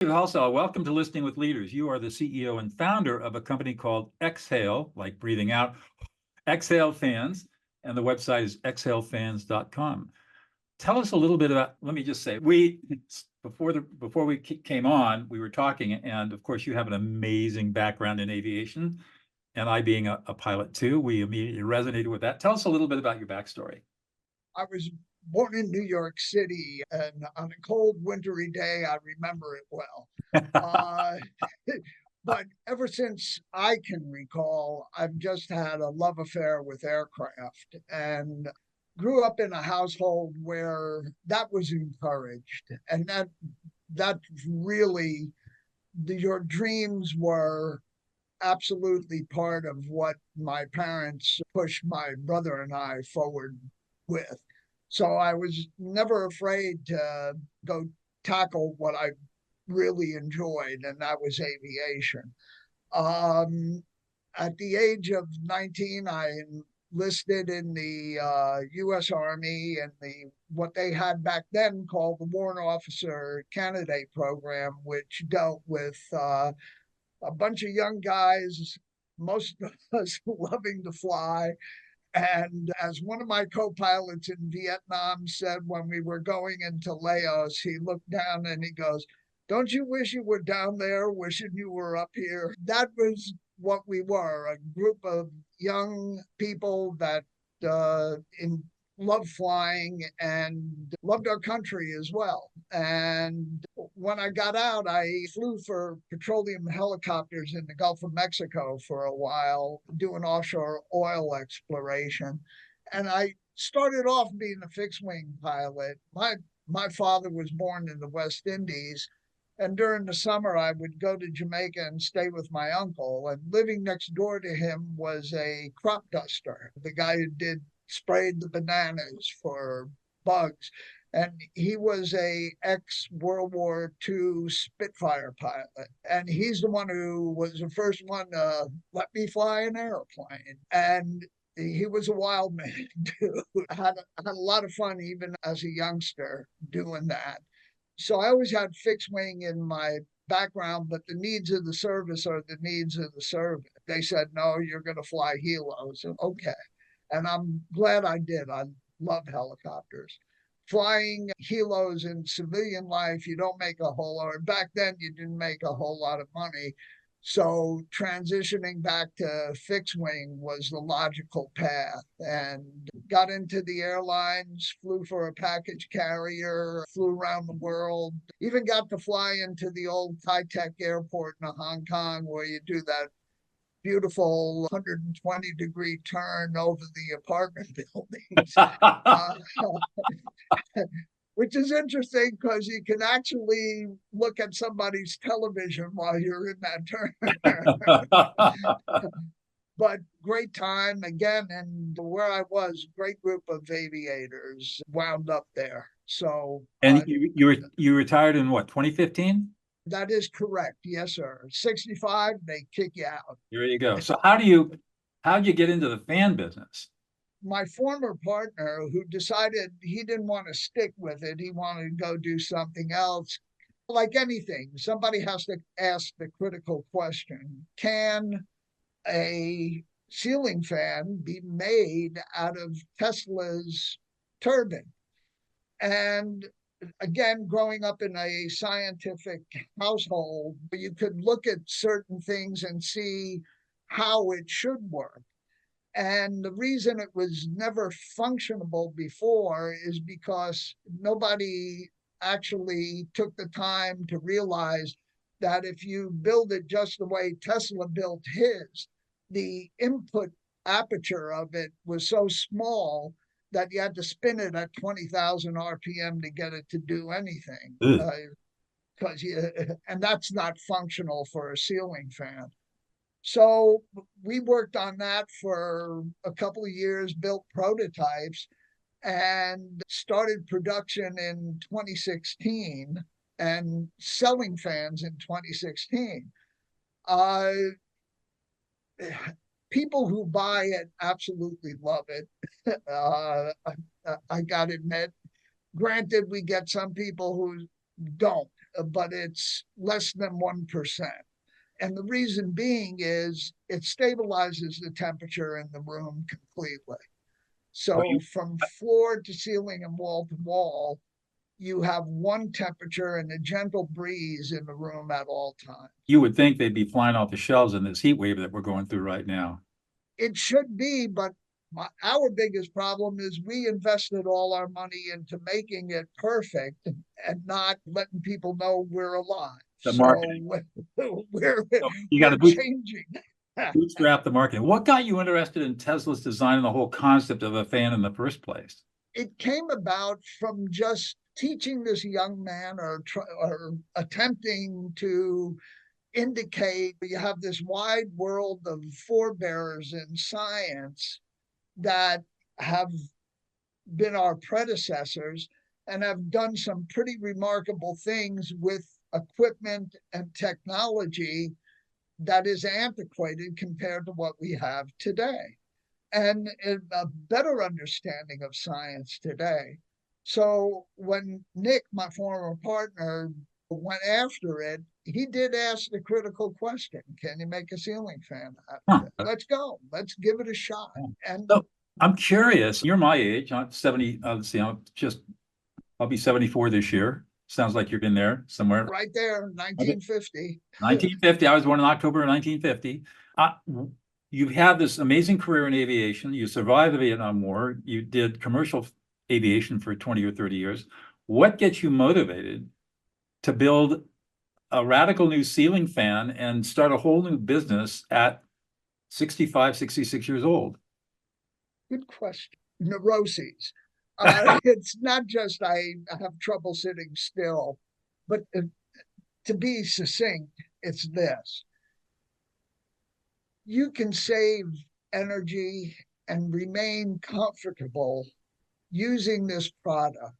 Richard Halsall, welcome to Listening with Leaders. You are the CEO and founder of a company called Exhale, like breathing out, Exhale Fans, and the website is exhalefans.com. Tell us a little bit about, let me just say, before we came on, we were talking, and of course you have an amazing background in aviation, and I being a pilot too, we immediately resonated with that. Tell us a little bit about your backstory. I was born in New York City, and on a cold, wintry day, I remember it well. Uh, but ever since I can recall, I've just had a love affair with aircraft and grew up in a household where that was encouraged. And that really, your dreams were absolutely part of what my parents pushed my brother and I forward with. So I was never afraid to go tackle what I really enjoyed, and that was aviation. Um, at the age of 19, I enlisted in the U.S. Army and what they had back then called the Warrant Officer Candidate Program, which dealt with a bunch of young guys, most of us loving to fly. And as one of my co pilots in Vietnam said when we were going into Laos, he looked down and he goes, "Don't you wish you were down there, wishing you were up here?" That was what we were, a group of young people that in loved flying and loved our country as well. And when I got out, I flew for petroleum helicopters in the Gulf of Mexico for a while, doing offshore oil exploration. And I started off being a fixed wing pilot. My father was born in the West Indies. And during the summer, I would go to Jamaica and stay with my uncle. And living next door to him was a crop duster, the guy who sprayed the bananas for bugs. And he was a ex World War II Spitfire pilot. And he's the one who was the first one to let me fly an airplane. And he was a wild man too. I had a lot of fun even as a youngster doing that. So I always had fixed wing in my background, but the needs of the service are the needs of the service. They said, no, you're going to fly helos. And okay. And I'm glad I did. I love helicopters. Flying helos in civilian life, you don't make a whole lot. Back then, you didn't make a whole lot of money. So transitioning back to fixed wing was the logical path, and got into the airlines, flew for a package carrier, flew around the world, even got to fly into the old Kai-Tak airport in Hong Kong where you do that beautiful 120-degree turn over the apartment buildings, which is interesting because you can actually look at somebody's television while you're in that turn. But great time again, and where I was, great group of aviators wound up there. So And you retired in what, 2015? that is correct. Yes, sir. 65, they kick you out. There you go. So how'd you get into the fan business? My former partner, who decided he didn't want to stick with it, he wanted to go do something else. Like anything, somebody has to ask the critical question: can a ceiling fan be made out of Tesla's turbine? And again, growing up in a scientific household, you could look at certain things and see how it should work. And the reason it was never functionable before is because nobody actually took the time to realize that if you build it just the way Tesla built his, the input aperture of it was so small that you had to spin it at 20,000 RPM to get it to do anything. Because and that's not functional for a ceiling fan. So we worked on that for a couple of years, built prototypes, and started production in 2016 and selling fans in 2016. Uh, People who buy it absolutely love it. I got to admit, granted, we get some people who don't. but it's less than 1%. And the reason being is it stabilizes the temperature in the room completely. So from floor to ceiling and wall to wall, you have one temperature and a gentle breeze in the room at all times. You would think they'd be flying off the shelves in this heat wave that we're going through right now. It should be, but our biggest problem is we invested all our money into making it perfect and not letting people know we're alive. The so marketing. You got to changing. bootstrap the marketing. What got you interested in Tesla's design and the whole concept of a fan in the first place? It came about from just teaching this young man or attempting to indicate you have this wide world of forebears in science that have been our predecessors and have done some pretty remarkable things with equipment and technology that is antiquated compared to what we have today, and a better understanding of science today. So when Nick, my former partner, went after it, he did ask the critical question, can you make a ceiling fan out of it? Let's go. Let's give it a shot. And so I'm curious, you're my age. I'm 70. Let's see, I'll be 74 this year. Sounds like you're in there somewhere. Right there, 1950. 1950. I was born in October of 1950. You've had this amazing career in aviation. You survived the Vietnam War. You did commercial aviation for 20 or 30 years. What gets you motivated to build a radical new ceiling fan and start a whole new business at 65, 66 years old? Good question. Neuroses. It's not just I have trouble sitting still, but to be succinct, it's this. You can save energy and remain comfortable using this product.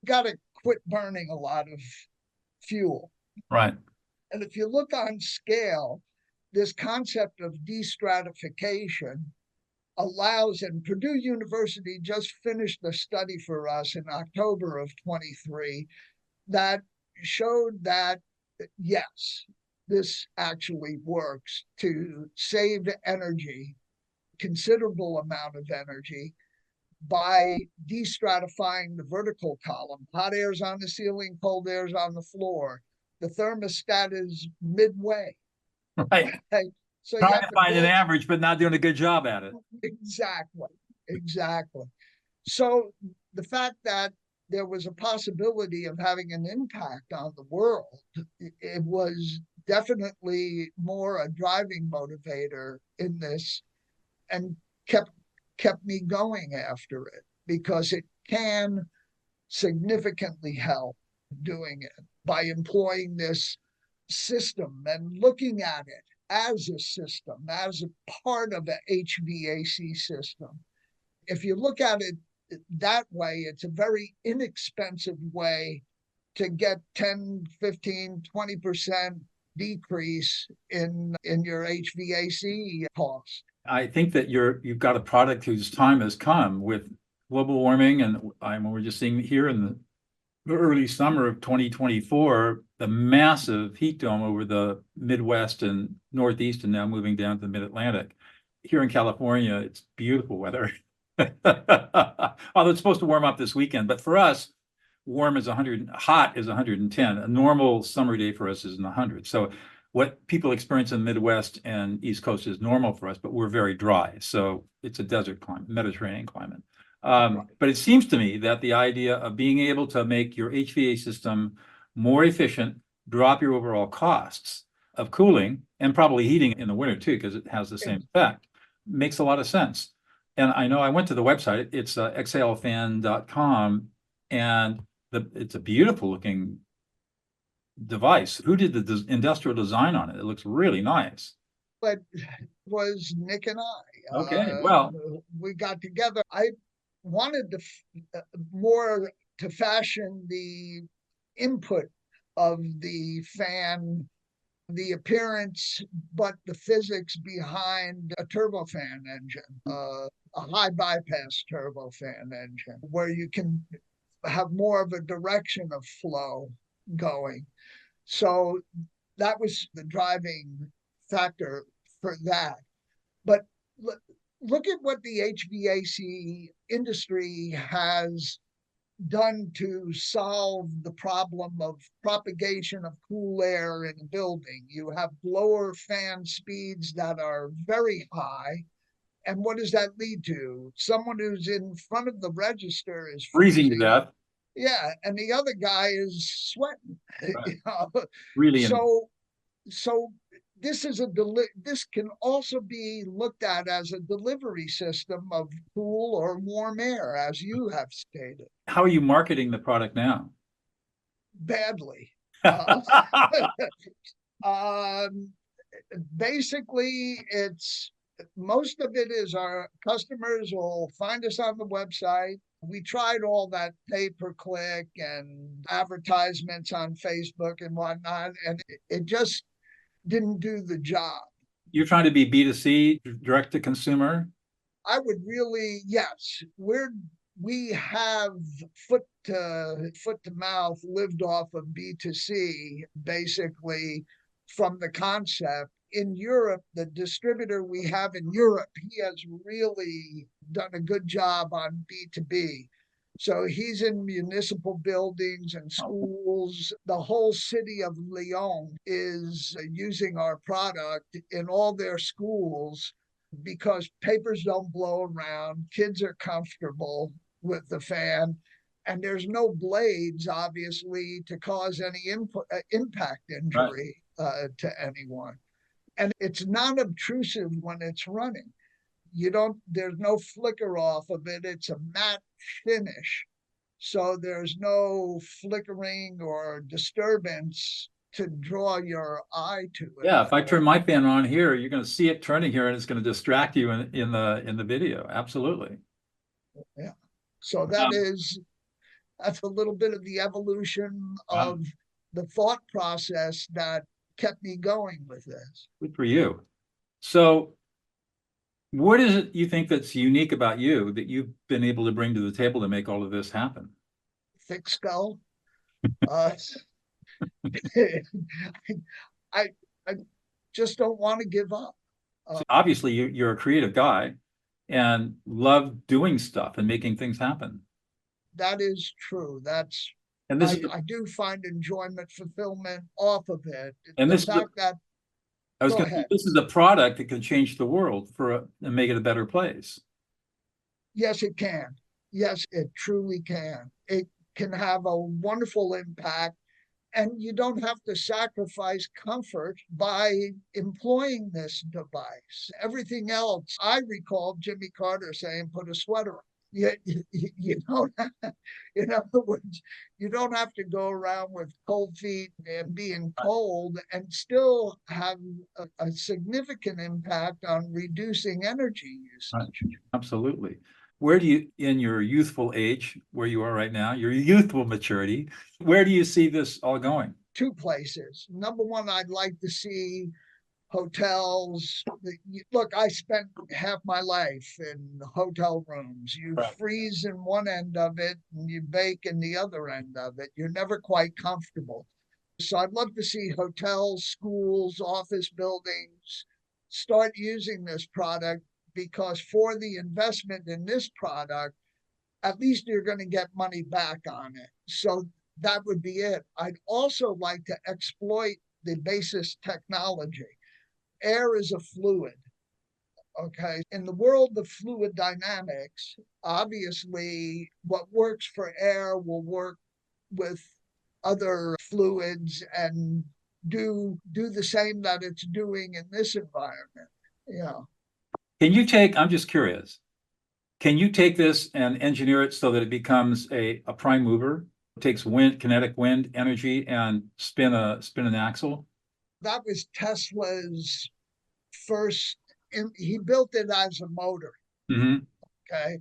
You got to quit burning a lot of fuel. Right. And if you look on scale, this concept of destratification allows, and Purdue University just finished a study for us in October of 23 that showed that, yes, this actually works to save energy, considerable amount of energy, by destratifying the vertical column. Hot air's on the ceiling, cold air's on the floor. The thermostat is midway. Right. So trying to find an average, but not doing a good job at it. Exactly. So the fact that there was a possibility of having an impact on the world, it was definitely more a driving motivator in this, and kept me going after it, because it can significantly help doing it by employing this system and looking at it as a system, as a part of an HVAC system. If you look at it that way, it's a very inexpensive way to get 10, 15, 20% decrease in your HVAC cost. I think that you've got a product whose time has come with global warming, and we're just seeing here in the early summer of 2024, the massive heat dome over the Midwest and Northeast, and now moving down to the Mid-Atlantic. Here in California, it's beautiful weather. Although it's supposed to warm up this weekend, but for us, warm is 100, hot is 110. A normal summer day for us is in the 100. So what people experience in the Midwest and East Coast is normal for us, but we're very dry. So it's a desert climate, Mediterranean climate. But it seems to me that the idea of being able to make your HVAC system more efficient, drop your overall costs of cooling and probably heating in the winter too, because it has the same effect, makes a lot of sense. And I know I went to the website, it's exhalefan.com, and it's a beautiful looking device. Who did the industrial design on it? It looks really nice. But was Nick and I. Okay, well, we got together. I wanted to more to fashion the input of the fan, the appearance, but the physics behind a turbofan engine, a high bypass turbofan engine, where you can have more of a direction of flow going. So that was the driving factor for that. But look at what the HVAC industry has done to solve the problem of propagation of cool air in a building. You have blower fan speeds that are very high. And what does that lead to? Someone who's in front of the register is Freezing to freezing. death. Yeah, and the other guy is sweating. Right. You know? Really. So this can also be looked at as a delivery system of cool or warm air, as you have stated. How are you marketing the product now? Badly. Um, Basically, it's most of it is our customers will find us on the website. We tried all that pay-per-click and advertisements on Facebook and whatnot, and it just didn't do the job. You're trying to be B2C, direct to consumer? I would really, yes, we have foot to mouth lived off of B2C, basically from the concept. In Europe, the distributor we have in Europe, he has really done a good job on B2B. So he's in municipal buildings and schools. The whole city of Lyon is using our product in all their schools because papers don't blow around, kids are comfortable with the fan, and there's no blades, obviously, to cause any impact injury to anyone. And it's non-obtrusive when it's running. There's no flicker off of it. It's a matte finish. So there's no flickering or disturbance to draw your eye to it. Yeah, if I turn my fan on here, you're going to see it turning here, and it's going to distract you in the video. Absolutely. Yeah. So that's a little bit of the evolution of the thought process that kept me going with this. Good for you. So what is it you think that's unique about you that you've been able to bring to the table to make all of this happen? Thick skull. I just don't want to give up. So obviously, you're a creative guy and love doing stuff and making things happen. That is true. And this I do find enjoyment, fulfillment off of it. And the this fact that I was going to say, this is a product that can change the world and make it a better place. Yes, it can. Yes, it truly can. It can have a wonderful impact, and you don't have to sacrifice comfort by employing this device. Everything else, I recall Jimmy Carter saying, put a sweater on. You don't have, in other words, you don't have to go around with cold feet and being cold and still have a significant impact on reducing energy usage. Right. Absolutely. Where do you, in your youthful age, where you are right now, your youthful maturity, where do you see this all going? Two places. Number one, I'd like to see hotels. Look, I spent half my life in hotel rooms. You freeze in one end of it and you bake in the other end of it. You're never quite comfortable. So I'd love to see hotels, schools, office buildings start using this product, because for the investment in this product, at least you're going to get money back on it. So that would be it. I'd also like to exploit the basis technology. Air is a fluid. Okay. In the world of fluid dynamics, obviously what works for air will work with other fluids and do the same that it's doing in this environment. Yeah. I'm just curious, can you take this and engineer it so that it becomes a prime mover? It takes kinetic wind energy and spin an axle? That was Tesla's first, he built it as a motor. Mm-hmm. Okay.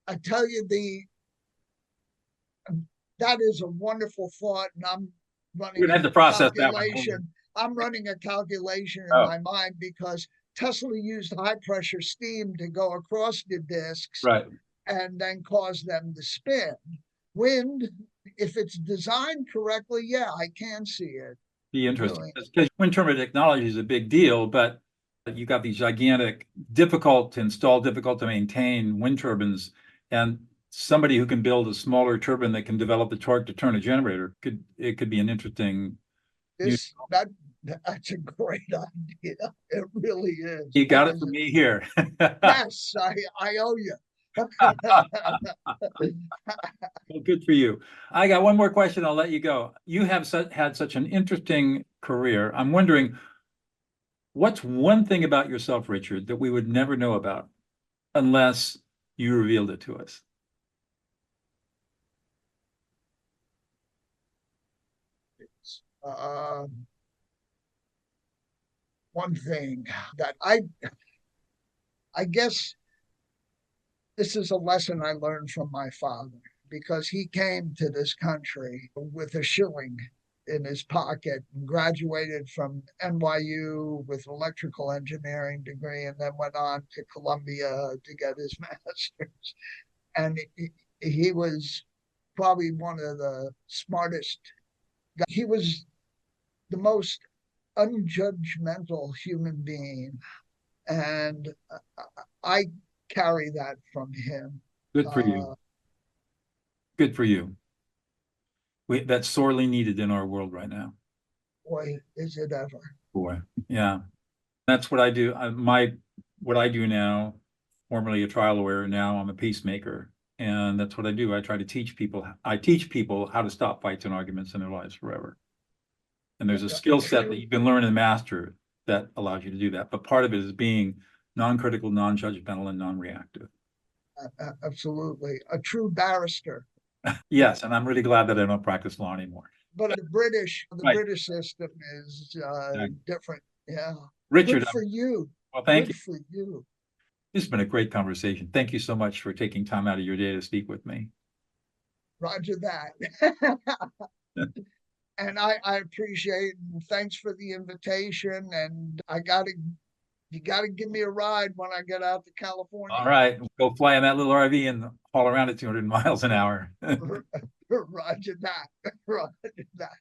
I tell you, that is a wonderful thought, and I'm running a calculation. I'm running a calculation in my mind, because Tesla used high pressure steam to go across the discs and then cause them to spin. Wind, if it's designed correctly, yeah, I can see it. Be interesting Really. because wind turbine technology is a big deal, but you got these gigantic, difficult to install, difficult to maintain wind turbines, and somebody who can build a smaller turbine that can develop the torque to turn a generator could be an interesting. This that that's a great idea. It really is. You got it from me here. Yes, I owe you. Well, good for you. I got one more question. I'll let you go. You have had such an interesting career. I'm wondering, what's one thing about yourself, Richard, that we would never know about unless you revealed it to us? One thing that I guess this is a lesson I learned from my father because he came to this country with a shilling in his pocket and graduated from NYU with an electrical engineering degree and then went on to Columbia to get his master's. And he was probably one of the smartest guys. He was the most unjudgmental human being. And I carry that from him. Good for you. Uh, Good for you. That's sorely needed in our world right now. Boy, is it ever. Boy, yeah. That's what I do. What I do now, formerly a trial lawyer, now I'm a peacemaker. And that's what I do. I try to teach people. I teach people how to stop fights and arguments in their lives forever. And there's a skill set that you can learn and master that allows you to do that. But part of it is being non-critical, non-judgmental, and non-reactive. Absolutely. A true barrister. Yes, and I'm really glad that I don't practice law anymore. But the Right. British system is different. Yeah. Richard, Good for you. well, thank you. Good for you. This has been a great conversation. Thank you so much for taking time out of your day to speak with me. Roger that. And I appreciate and thanks for the invitation. And you gotta give me a ride when I get out to California. All right, go fly in that little RV and haul around at 200 miles an hour. Roger that. Roger that.